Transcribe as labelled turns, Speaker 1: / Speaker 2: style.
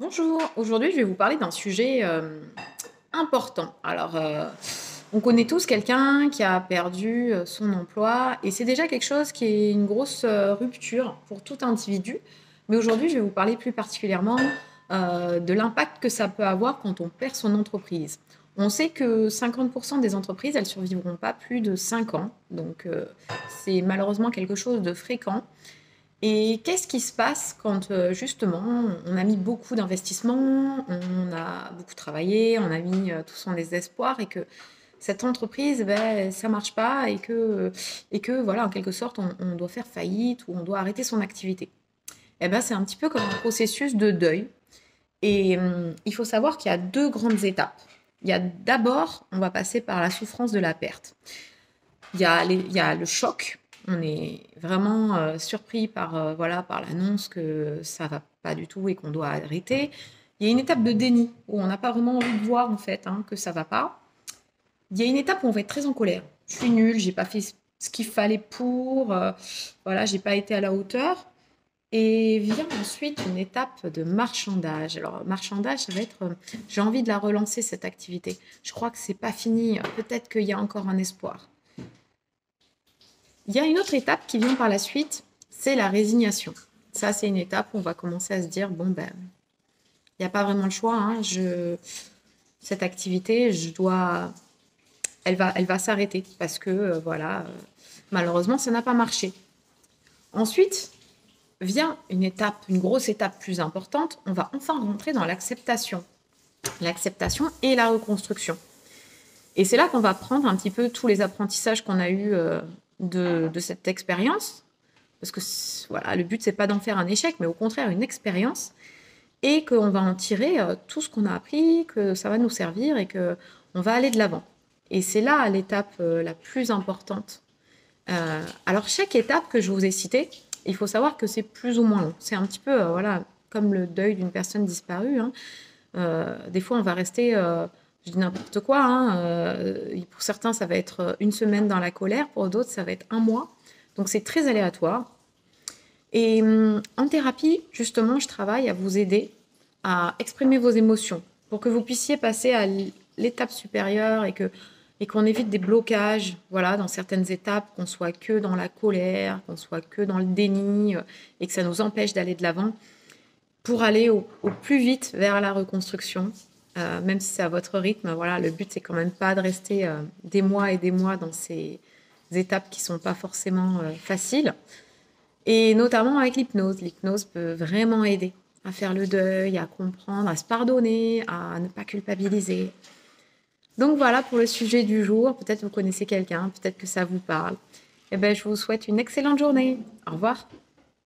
Speaker 1: Bonjour, aujourd'hui je vais vous parler d'un sujet important. Alors, on connaît tous quelqu'un qui a perdu son emploi et c'est déjà quelque chose qui est une grosse rupture pour tout individu. Mais aujourd'hui, je vais vous parler plus particulièrement de l'impact que ça peut avoir quand on perd son entreprise. On sait que 50% des entreprises, elles survivront pas plus de 5 ans. Donc, c'est malheureusement quelque chose de fréquent. Et qu'est-ce qui se passe quand justement on a mis beaucoup d'investissements, on a beaucoup travaillé, on a mis tout son désespoir et que cette entreprise, ben, ça marche pas et que voilà, en quelque sorte, on doit faire faillite ou on doit arrêter son activité. Et ben, c'est un petit peu comme un processus de deuil. Et il faut savoir qu'il y a deux grandes étapes. Il y a d'abord, on va passer par la souffrance de la perte. Il y a le choc. On est vraiment surpris par, voilà, par l'annonce que ça va pas du tout et qu'on doit arrêter. Il y a une étape de déni où on n'a pas vraiment envie de voir en fait que ça va pas. Il y a une étape où on va être très en colère. Je suis nulle, j'ai pas fait ce qu'il fallait pour, voilà, j'ai pas été à la hauteur. Et vient ensuite une étape de marchandage. Alors, marchandage, ça va être, j'ai envie de la relancer cette activité. Je crois que c'est pas fini. Peut-être qu'il y a encore un espoir. Il y a une autre étape qui vient par la suite, c'est la résignation. Ça, c'est une étape où on va commencer à se dire, bon, ben, il n'y a pas vraiment le choix. Cette activité, elle va s'arrêter parce que, voilà, malheureusement, ça n'a pas marché. Ensuite, vient une étape, une grosse étape plus importante. On va enfin rentrer dans l'acceptation. L'acceptation et la reconstruction. Et c'est là qu'on va prendre un petit peu tous les apprentissages qu'on a eus de cette expérience. Parce que voilà, le but, c'est pas d'en faire un échec, mais au contraire, une expérience. Et qu'on va en tirer tout ce qu'on a appris, que ça va nous servir et qu'on va aller de l'avant. Et c'est là l'étape la plus importante. Alors, chaque étape que je vous ai citée, il faut savoir que c'est plus ou moins long. C'est un petit peu, voilà, comme le deuil d'une personne disparue. Des fois, on va rester, je dis n'importe quoi, pour certains, ça va être une semaine dans la colère, pour d'autres, ça va être un mois. Donc, c'est très aléatoire. Et en thérapie, justement, je travaille à vous aider à exprimer vos émotions pour que vous puissiez passer à l'étape supérieure et qu'on évite des blocages, voilà, dans certaines étapes, qu'on soit que dans la colère, qu'on soit que dans le déni et que ça nous empêche d'aller de l'avant pour aller au plus vite vers la reconstruction, même si c'est à votre rythme. Voilà, le but, c'est quand même pas de rester des mois et des mois dans ces étapes qui sont pas forcément faciles. Et notamment avec l'hypnose. L'hypnose peut vraiment aider à faire le deuil, à comprendre, à se pardonner, à ne pas culpabiliser. Donc voilà pour le sujet du jour. Peut-être vous connaissez quelqu'un, peut-être que ça vous parle. Eh ben, je vous souhaite une excellente journée. Au revoir.